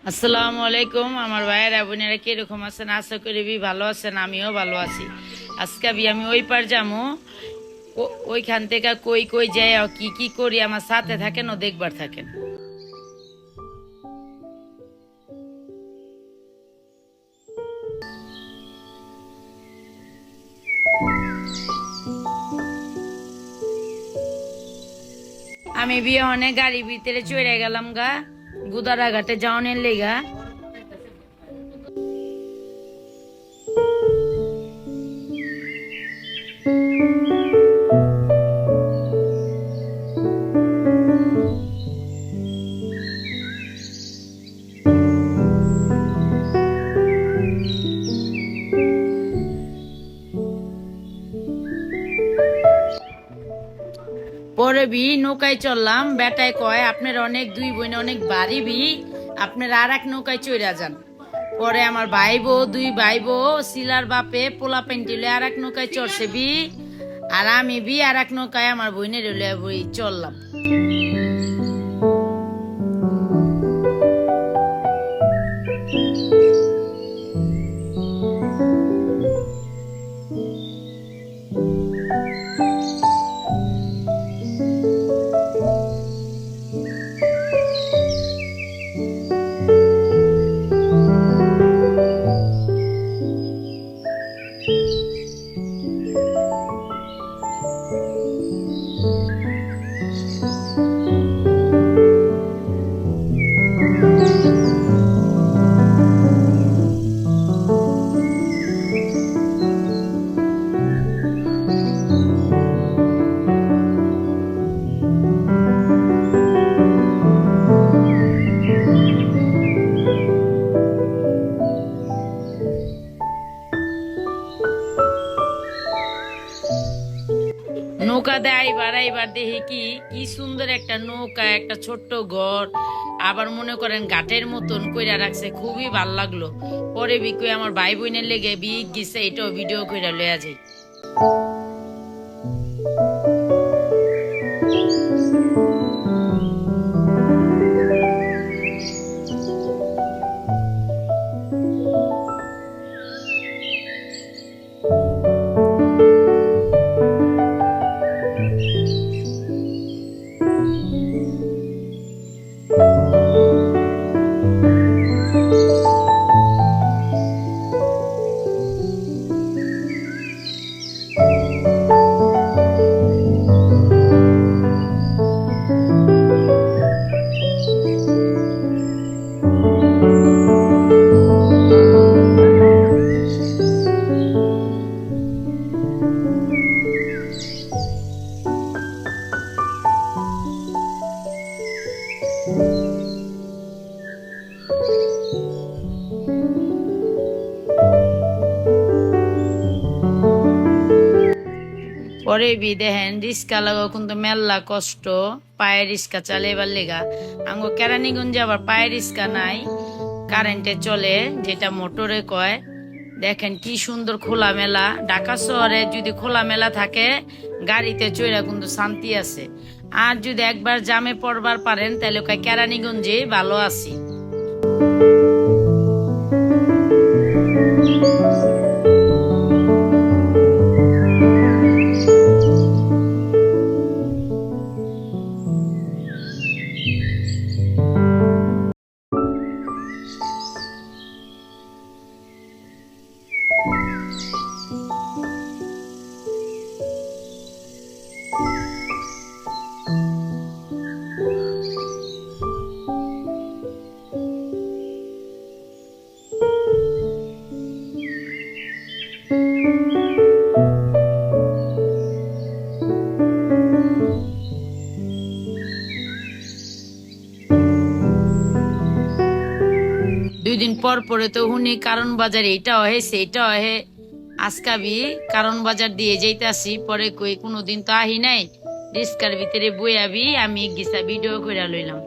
আসসালামু আলাইকুম আমার ভাইয়েরা বোনেরা কিরকম আছেন? আশা করি ভালো আছেন, আমিও ভালো আছি। আজকে আমি ওই পার যাবো, ওইখান থেকে কই কই যাই কি কি করি আমার সাথে থাকেন ও দেখবার থাকেন। আমি বিয়ে অনেক গাড়ি ভিতরে চড়ে গেলাম গা গুদারাঘাটে যাওয়ানের লেগা। পরে নৌকায় চললাম, বেটায় কয় আপনার অনেক দুই বোন অনেক বাড়ি আপনার আর এক নৌকায় চড়া যান। পরে আমার ভাই বউ দুই ভাই বউ শিলার বাপে পোলা পেন্টিলে আর এক নৌকায় চড়ছে আর আমি আর এক নৌকায় আমার বোনের চললাম। নৌকাতে আইবার দেখি কি কি সুন্দর একটা নৌকা, একটা ছোট্ট ঘর, আবার মনে করেন ঘাটের মতন কইরা রাখছে, খুবই ভাল লাগলো। পরে কই আমার ভাই বোনের লেগে গেছে, এটাও ভিডিও কইরা লয়া যায়। পরে দেখেন রিস্কা লাগো কিন্তু মেলা কষ্ট, পায়ে রিস্কা চালাইবার লেগা। আঙ্গো কেরানীগঞ্জে আবার পায়ে রিস্কা নাই, কারেন্টে চলে, যেটা মোটরে কয়। দেখেন কি সুন্দর খোলা মেলা। ঢাকা শহরে যদি খোলা মেলা থাকে গাড়িতে চড়া কিন্তু শান্তি আছে, আর যদি একবার জামে পড়বার পারেন তাহলে কয় কেরানীগঞ্জে ভালো আছি। দুই দিন পর পরে তো হুনি কারণ বাজার এটা হয়েছে এটা হয়ে আজকাবি কারণ বাজার দিয়ে যাইতাছি। পরে কই কোনোদিন তো আহি নাই, রিস্কার ভিতরে বই আমি গিসা ভিডিও করে লইলাম।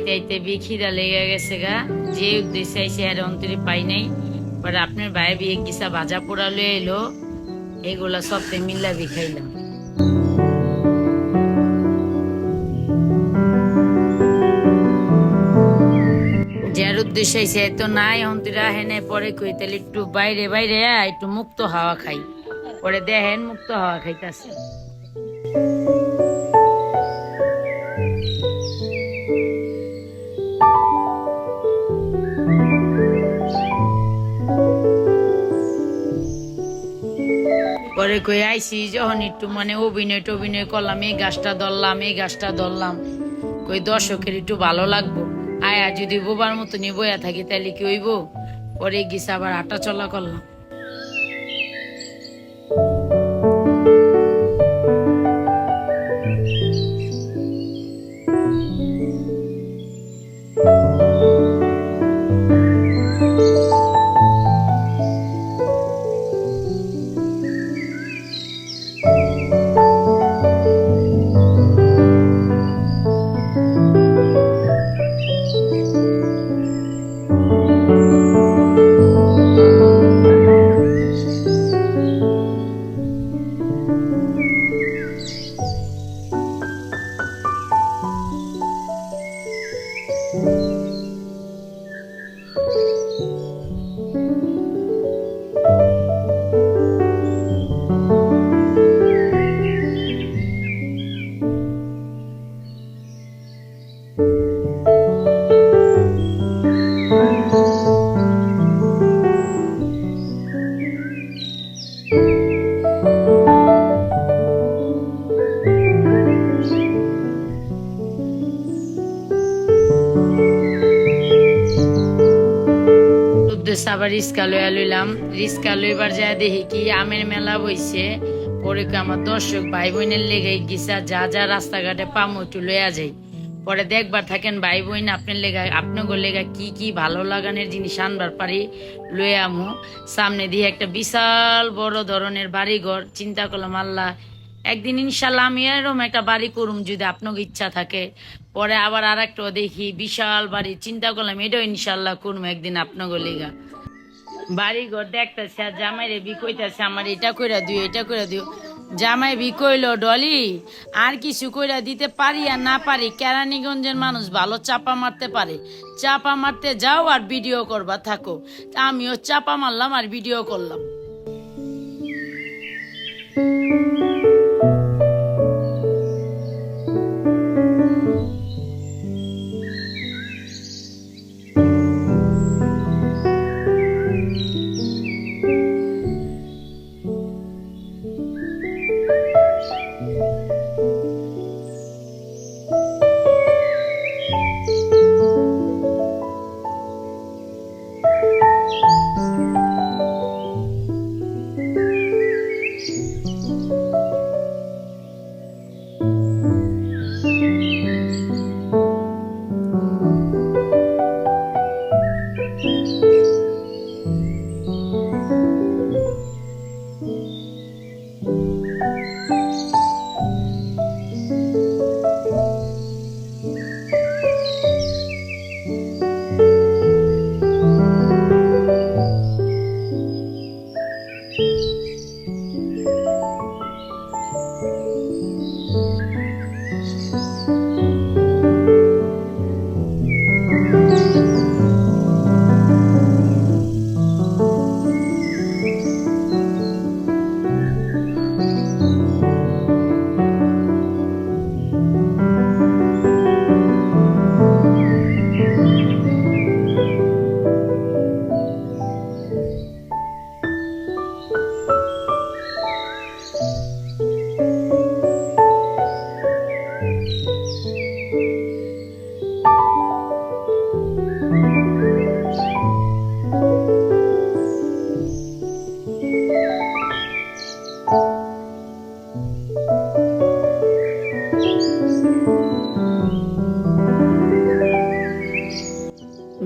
আইতে আইতে বিখিদা লেগে গেছে গা, যে উদ্দেশ্যে আইসে আর অন্তরে পাই নাই। পরে আপনার ভাই বিয়ে গিসা ভাজা পোড়া লয়ে এলো, এগুলা সবতে মিল্লা বিখাইলাম। যার উদ্দেশ্য হয়েছে তো নাই অন্তরা হেনে, পরে কই তাহলে একটু বাইরে বাইরে একটু মুক্ত হাওয়া খাই। পরে দেখেন মুক্ত হাওয়া খাইতেছে। পরে কই আইসি যখন একটু মানে অভিনয় টভিনয় করলাম, এই গাছটা ধরলাম এই গাছটা ধরলাম, কই দর্শকের একটু ভালো লাগবো। আয়া যদি বোবার মতো নিয়ে বইয়া থাকি তাহলে কি হইব। পরে গেছে আবার হাঁটা চলা করলাম। আবার রিস্কা লইয়া লইলাম। রিস্কা লইবার যায় দেখি কি আমের মেলা বইছে। পরে আমার দর্শক ভাই বোনের লেগে গিসা যা যা রাস্তাঘাটে পামো একটু লইয়া যাই। পরে দেখবার থাকেন ভাই বোন আপনার লেগা আপনার লেগা কি কি ভালো লাগানোর জিনিস আনবার পারি লইয়া আমু। সামনে দিয়ে একটা বিশাল বড় ধরনের বাড়িঘর, চিন্তা করলাম আল্লাহ একদিন ইনশাল্লাহ আমি এরকম একটা বাড়ি করুম যদি আপনাকে ইচ্ছা থাকে। পরে আবার আর একটা দেখি বিশাল বাড়ি, চিন্তা করলাম এটাও ইনশাল্লাহ করবো একদিন আপনাকে লেগা। বাড়ি ঘর দেখতেছে আর জামাই রে বি কইতাছে আমার এটা কইরা দিও এটা কইরা দিও। জামাই বি কইলো ডলি আর কিছু কইরা দিতে পারি আর না পারি, কেরানীগঞ্জের মানুষ ভালো চাপা মারতে পারে, চাপা মারতে যাও আর ভিডিও করবা থাকো। আমিও চাপা মারলাম আর ভিডিও করলাম।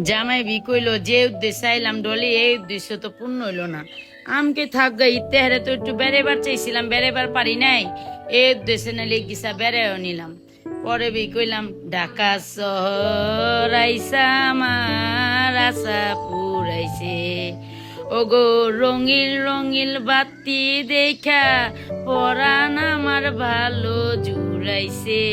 জামাই বি কইলো যে উদ্দেশ্য আইলাম ডলি এই উদ্দেশ্য তো পূর্ণ হইলো না। আমকে থাক গা ইত্তেহারে তো একটু বেড়েবার চাইছিলাম, বেড়েবার পারি নাই, এই উদ্দেশ্যে নালে গিসা বেড়েও নিলাম। পরে বি কইলাম ঢাকা শহর আইসা আমার আশা পুরাইছে, ওগো রঙিল রঙিল বাতি দেখা পরাণ আমার ভালো জুড়াইছে।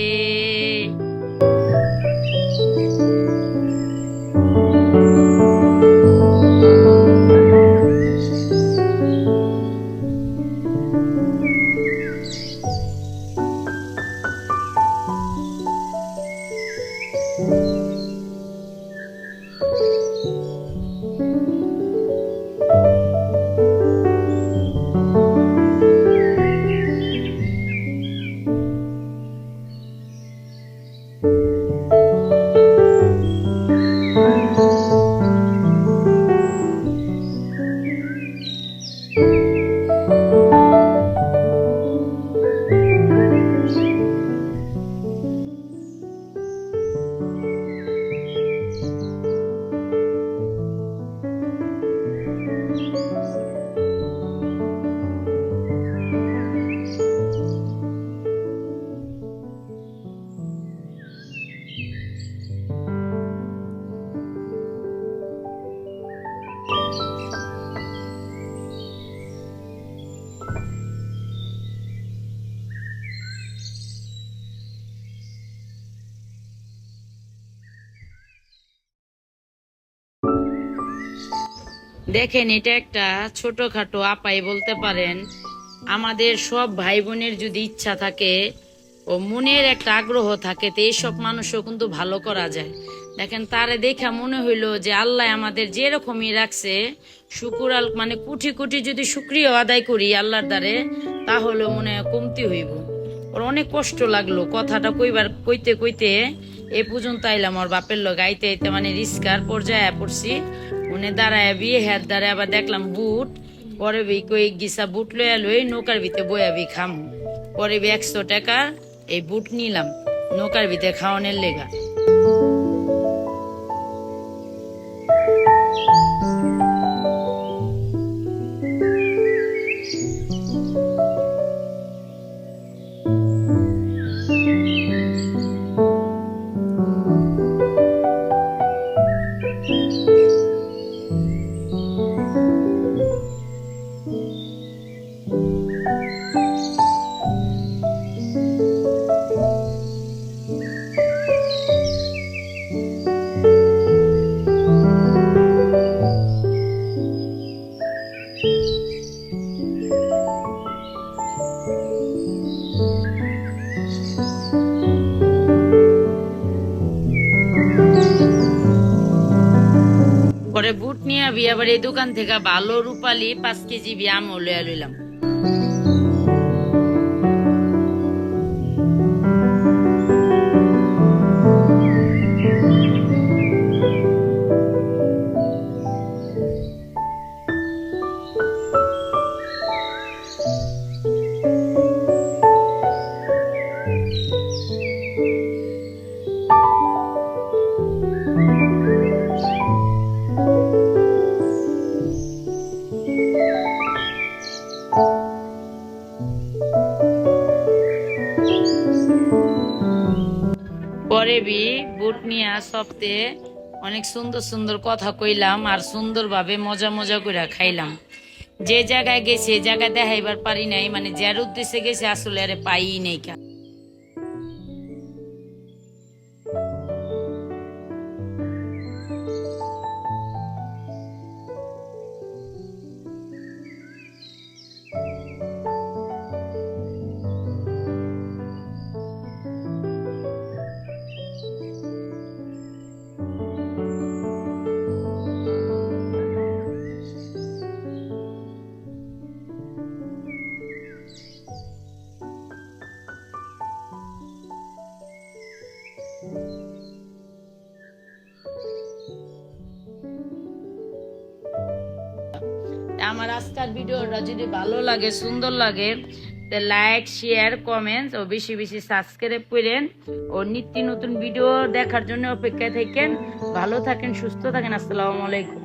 দেখেন, এটা একটা ছোটখাটো আপাই বলতে পারেন। আমাদের সব ভাই বোনের যদি ইচ্ছা থাকে ও মনের একটা আগ্রহ থাকে, তো এইসব মানুষও কিন্তু ভালো করা যায়। দেখেন, তারে দেখা মনে হইলো যে আল্লাহ আমাদের যেরকমই রাখছে, মানে কোটি কোটি যদি শুকরিয়া আদায় করি আল্লাহর দ্বারে, তাহলে মনে হয় কমতি হইব। ওর অনেক কষ্ট লাগলো কথাটা কইতে কইতে এ পর্যন্ত আইলাম। ওর বাপের লোক আইতে আইতে মানে রিস্কার পর্যায়ে পড়ছি। মনে দাঁড়ায় বিয়ে হ্যাঁ দাঁড়ায় আবার দেখলাম বুট। পরে বি কই গিসা বুট লইয়া লই নৌকার ভিতরে বইয়া বি খাম। পরে বি 100 টাকা এই বুট নিলাম নৌকার ভিতরে খাওয়ানোর লেগা। পরে বুট নিয়ে আবার এই দোকান থেকে ভালো রূপালি 5 কেজি আমও লইয়া লইলাম। পরে বুট নিয়ে সপ্তে অনেক সুন্দর সুন্দর কথা কইলাম আর সুন্দর ভাবে মজা মজা করে খাইলাম। যে জায়গায় গেছে জায়গায় দেখাইবার পারি নাই, মানে যার উদ্দেশ্যে গেছে আসলে আরে পাই নাই। আমার আজকের ভিডিওটা যদি ভালো লাগে সুন্দর লাগে তো লাইক শেয়ার কমেন্ট ও বেশি বেশি সাবস্ক্রাইব করেন ও নিত্য নতুন ভিডিও দেখার জন্য অপেক্ষায় থাকেন। ভালো থাকেন, সুস্থ থাকেন। আসসালামু আলাইকুম।